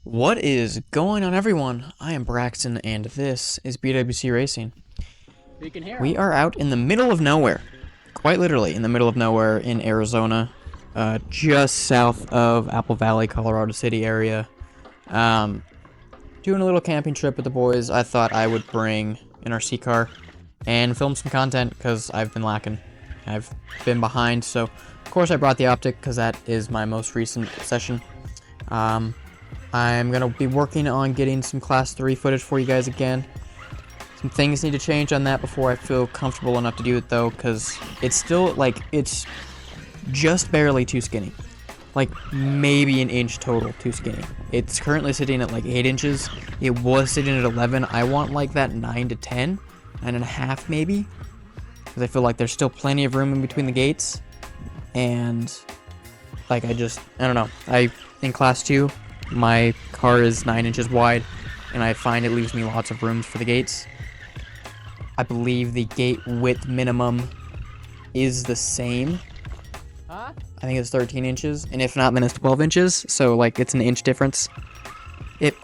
What is going on, everyone? I am Braxton, and this is BWC Racing. You can hear We him. are out in the middle of nowhere. Quite literally, in the middle of nowhere in Arizona. Just south of Apple Valley, Colorado City area. Doing a little camping trip with the boys. I thought I would bring an RC car and film some content, because I've been lacking. I've been behind, so of course I brought the optic, because that is my most recent session. I'm going to be working on getting some Class 3 footage for you guys again. Some things need to change on that before I feel comfortable enough to do it, though, because it's still, like, it's just barely too skinny. Like, maybe an inch total too skinny. It's currently sitting at, like, 8 inches. It was sitting at 11. I want, like, that 9 to 10. 9.5, maybe. Because I feel like there's still plenty of room in between the gates. And, like, I don't know. In Class 2... my car is 9 inches wide, and I find it leaves me lots of rooms for the gates. I believe the gate width minimum is the same. Huh? I think it's 13 inches, and if not, then it's 12 inches, so, like, it's an inch difference. It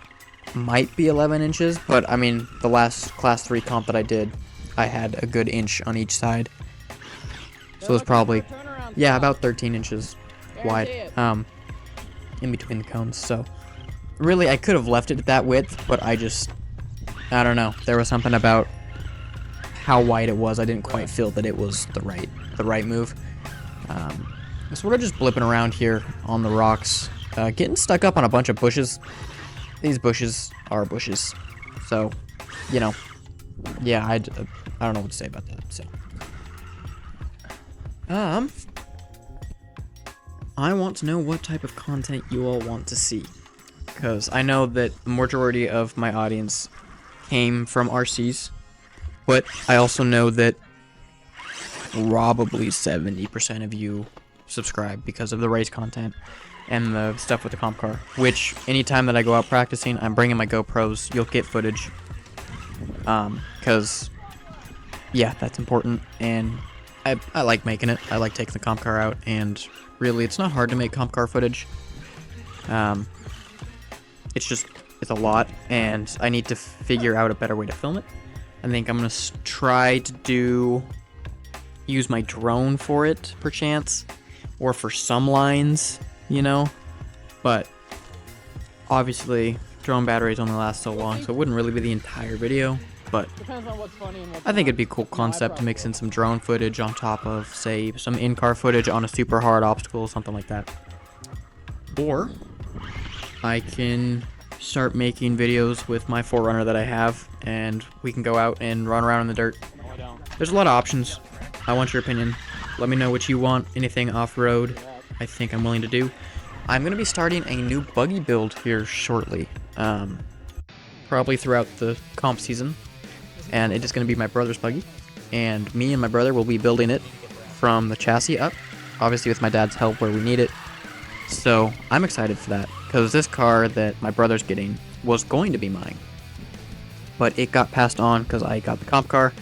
might be 11 inches, but, I mean, the last Class 3 comp that I did, I had a good inch on each side. So it's probably, yeah, about 13 inches wide, in between the cones, so... really, I could have left it at that width, but I don't know. There was something about how wide it was. I didn't quite feel that it was the right move. So we're just blipping around here on the rocks, getting stuck up on a bunch of bushes. These bushes are bushes, so you know, yeah. I don't know what to say about that. So, I want to know what type of content you all want to see. Because I know that the majority of my audience came from RCs, but I also know that probably 70% of you subscribe because of the race content and the stuff with the comp car, which anytime that I go out practicing, I'm bringing my GoPros. You'll get footage, because, yeah, that's important, and I like making it. I like taking the comp car out, and really, it's not hard to make comp car footage. It's a lot, and I need to figure out a better way to film it. I think I'm gonna try to use my drone for it, perchance, or for some lines, you know. But obviously, drone batteries only last so long, so it wouldn't really be the entire video. But Depends on what's funny and what's I think not. it'd be a cool concept to mix in some drone footage on top of, say, some in-car footage on a super hard obstacle, something like that. Or I can start making videos with my 4Runner that I have, and we can go out and run around in the dirt. No, I don't. There's a lot of options. I want your opinion. Let me know what you want. Anything off-road, I think I'm willing to do. I'm going to be starting a new buggy build here shortly. Probably throughout the comp season. And it is going to be my brother's buggy. And me and my brother will be building it from the chassis up. Obviously with my dad's help where we need it. So I'm excited for that, because this car that my brother's getting was going to be mine, but it got passed on because I got the comp car.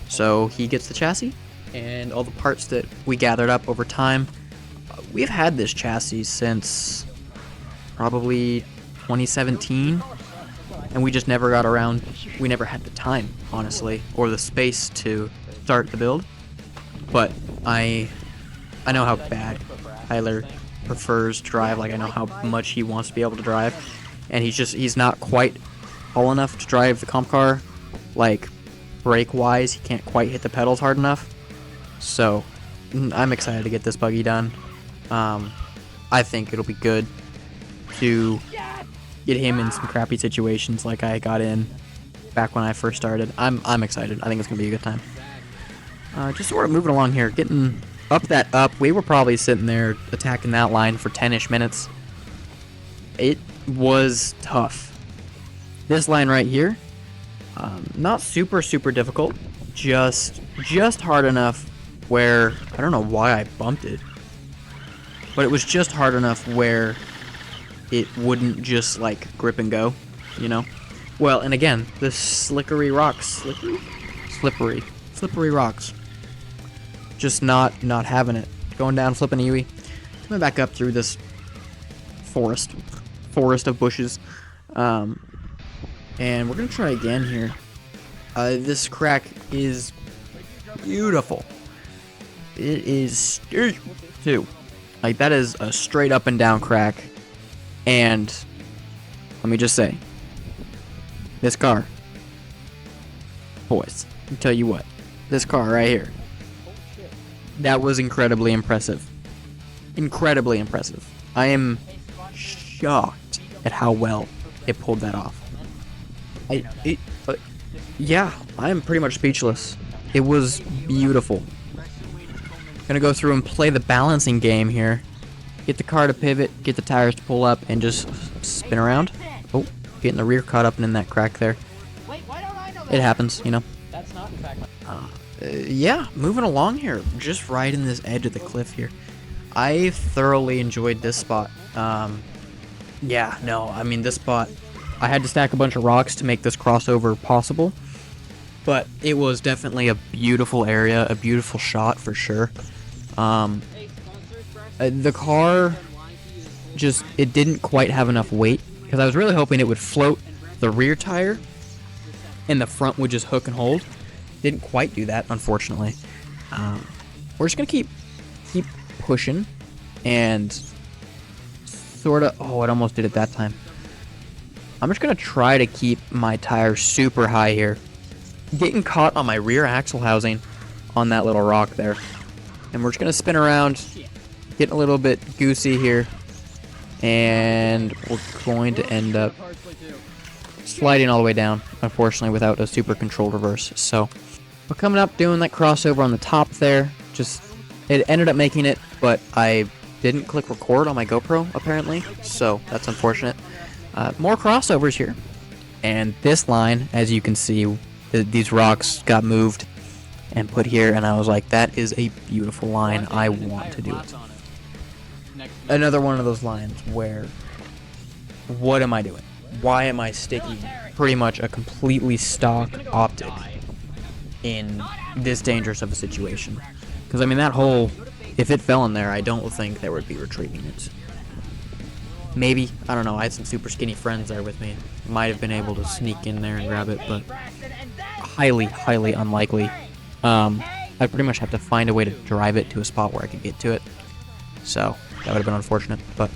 So he gets the chassis and all the parts that we gathered up over time. We've had this chassis since probably 2017, and we just never got around. We never had the time, honestly, or the space to start the build. But I know how bad Tyler prefers to drive. Like, I know how much he wants to be able to drive, and he's not quite tall enough to drive the comp car. Like, brake wise, he can't quite hit the pedals hard enough. So I'm excited to get this buggy done. I think it'll be good to get him in some crappy situations like I got in back when I first started. I'm excited. I think it's gonna be a good time. Just sort of moving along here, getting up. We were probably sitting there attacking that line for 10-ish minutes. It was tough. This line right here, not super difficult, just hard enough where, I don't know why I bumped it, but it was just hard enough where it wouldn't just, like, grip and go, you know? Well, and again, the slippery rocks, slippery rocks. Just not having it. Going down, flipping a Yui. Coming back up through this forest of bushes. And we're gonna try again here. This crack is beautiful. It is steep too. Like, that is a straight up and down crack. And let me just say, this car, boys, I'll tell you what, this car right here, that was incredibly impressive. Incredibly impressive. I am shocked at how well it pulled that off. Yeah, I am pretty much speechless. It was beautiful. Gonna go through and play the balancing game here. Get the car to pivot, get the tires to pull up, and just spin around. Oh, getting the rear caught up in that crack there. It happens, you know. That's not in fact. Yeah, moving along here. Just right in this edge of the cliff here. I thoroughly enjoyed this spot. Yeah, no, I mean, this spot, I had to stack a bunch of rocks to make this crossover possible. But it was definitely a beautiful area, a beautiful shot for sure. The car just, it didn't quite have enough weight, because I was really hoping it would float the rear tire and the front would just hook and hold. Didn't quite do that, unfortunately. We're just gonna keep pushing and sort of, oh, it almost did it that time. I'm just gonna try to keep my tire super high here, getting caught on my rear axle housing on that little rock there. And we're just gonna spin around, getting a little bit goosey here, and we're going to end up sliding all the way down, unfortunately, without a super controlled reverse. So we're coming up, doing that crossover on the top there. Just, it ended up making it, but I didn't click record on my GoPro apparently, so that's unfortunate. More crossovers here, and this line, as you can see, these rocks got moved and put here, and I was like, that is a beautiful line. I want to do it. Another one of those lines where, what am I doing? Why am I sticking pretty much a completely stock optic in this dangerous of a situation? Because, I mean, that hole, if it fell in there, I don't think there would be retrieving it. Maybe, I don't know, I had some super skinny friends there with me. Might have been able to sneak in there and grab it, but highly, highly unlikely. I'd pretty much have to find a way to drive it to a spot where I could get to it. So, that would have been unfortunate, but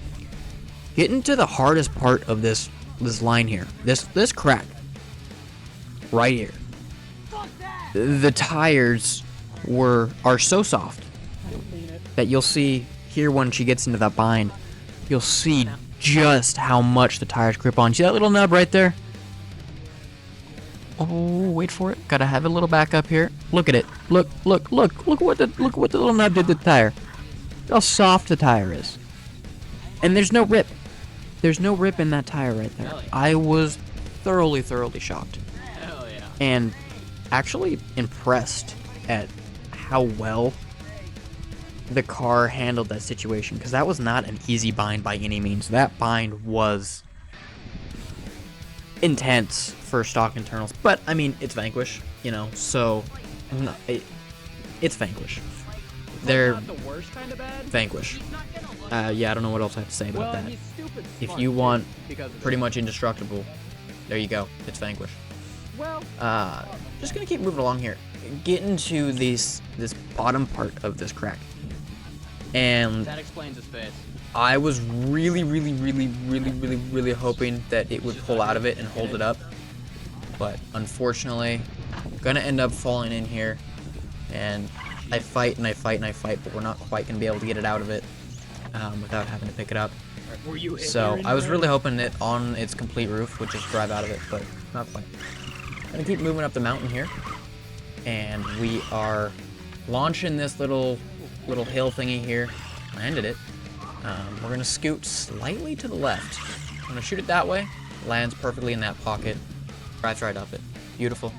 getting to the hardest part of this line here, this crack right here. The tires are so soft that you'll see here when she gets into that bind, you'll see just how much the tires grip on. See that little nub right there? Oh, wait for it. Gotta have a little back up here. Look at it. Look what the little nub did to the tire. Look how soft the tire is. And there's no rip. There's no rip in that tire right there. I was thoroughly shocked. Hell yeah. And actually impressed at how well the car handled that situation, because that was not an easy bind by any means. That bind was intense for stock internals, but I mean, it's Vanquish, you know, so it's Vanquish. They're Not the worst kind of bad. Vanquish. Yeah, I don't know what else I have to say about Well, that. he's stupid If smart you want because of pretty much indestructible, there you go. It's Vanquish. well, Just gonna keep moving along here. Get into this bottom part of this crack. And that explains his face. I was really hoping that it would pull out of it and hold it up. But unfortunately, I'm gonna end up falling in here. And I fight, but we're not quite gonna be able to get it out of it without having to pick it up. Were you So I was really hoping it on its complete roof would just drive out of it, but not quite. Gonna keep moving up the mountain here. And we are launching this little hill thingy here. Landed it. We're gonna scoot slightly to the left. I'm gonna shoot it that way. Lands perfectly in that pocket. Drives right up it. Beautiful.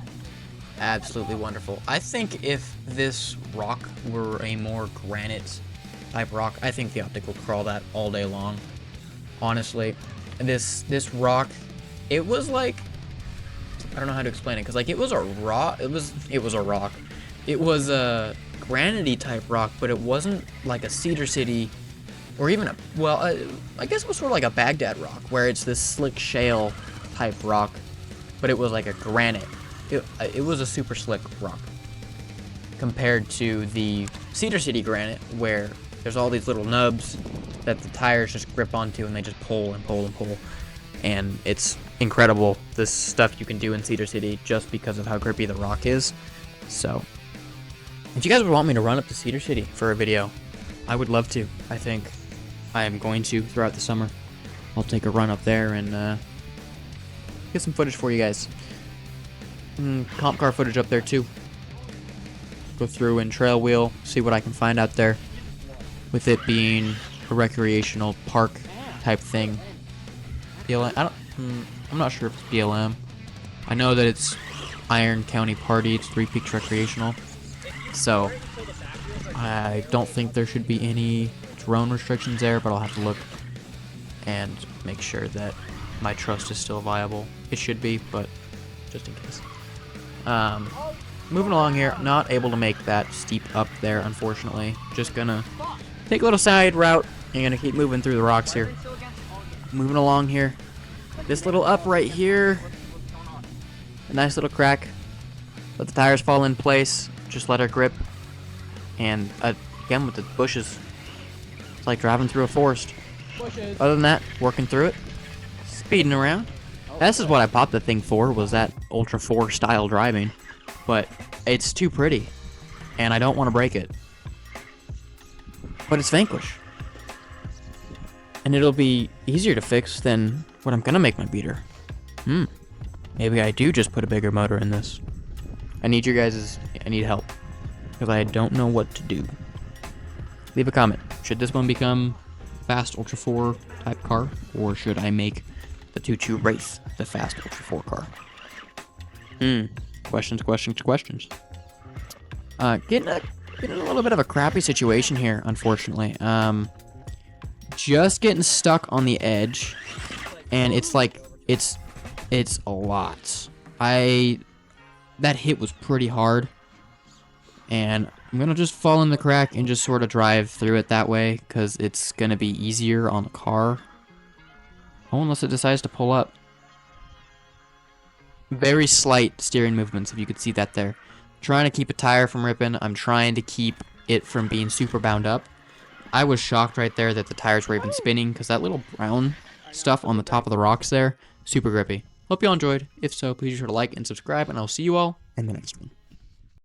Absolutely wonderful. I think if this rock were a more granite type rock, I think the optic will crawl that all day long. Honestly, this rock, it was like, I don't know how to explain it, because like it was a rock. It was a rock. It was a granity type rock, but it wasn't like a Cedar City or even I guess it was sort of like a Baghdad rock, where it's this slick shale type rock, but it was like a granite. It was a super slick rock compared to the Cedar City granite, where there's all these little nubs that the tires just grip onto, and they just pull and pull and pull. And it's incredible, this stuff you can do in Cedar City just because of how grippy the rock is. So, if you guys would want me to run up to Cedar City for a video, I would love to. I think I am going to throughout the summer. I'll take a run up there and get some footage for you guys. Comp car footage up there too. Go through and trail wheel, see what I can find out there. With it being a recreational park type thing. BLM, I'm not sure if it's BLM. I know that it's Iron County Party, it's Three Peaks Recreational. So, I don't think there should be any drone restrictions there, but I'll have to look and make sure that my trust is still viable. It should be, but just in case. Moving along here, not able to make that steep up there, unfortunately. Just gonna take a little side route and gonna keep moving through the rocks here. Moving along here. This little up right here. A nice little crack. Let the tires fall in place. Just let her grip. And again with the bushes. It's like driving through a forest. Other than that, working through it. Speeding around. This is what I popped the thing for, was that Ultra 4 style driving. But it's too pretty. And I don't want to break it. But it's Vanquish. And it'll be easier to fix than what I'm gonna make my beater. Maybe I do just put a bigger motor in this. I need help. Because I don't know what to do. Leave a comment. Should this one become fast Ultra 4 type car? Or should I make the 22 Wraith the fast Ultra 4 car? Questions. Getting a little bit of a crappy situation here, unfortunately. Just getting stuck on the edge, and it's like it's a lot. That hit was pretty hard, and I'm gonna just fall in the crack and just sort of drive through it that way, because it's gonna be easier on the car. Oh, unless it decides to pull up. Very slight steering movements, if you could see that there. Trying to keep a tire from ripping. I'm trying to keep it from being super bound up. I was shocked right there that the tires were even spinning, because that little brown stuff on the top of the rocks there, super grippy. Hope you all enjoyed. If so, please be sure to like and subscribe, and I'll see you all in the next one.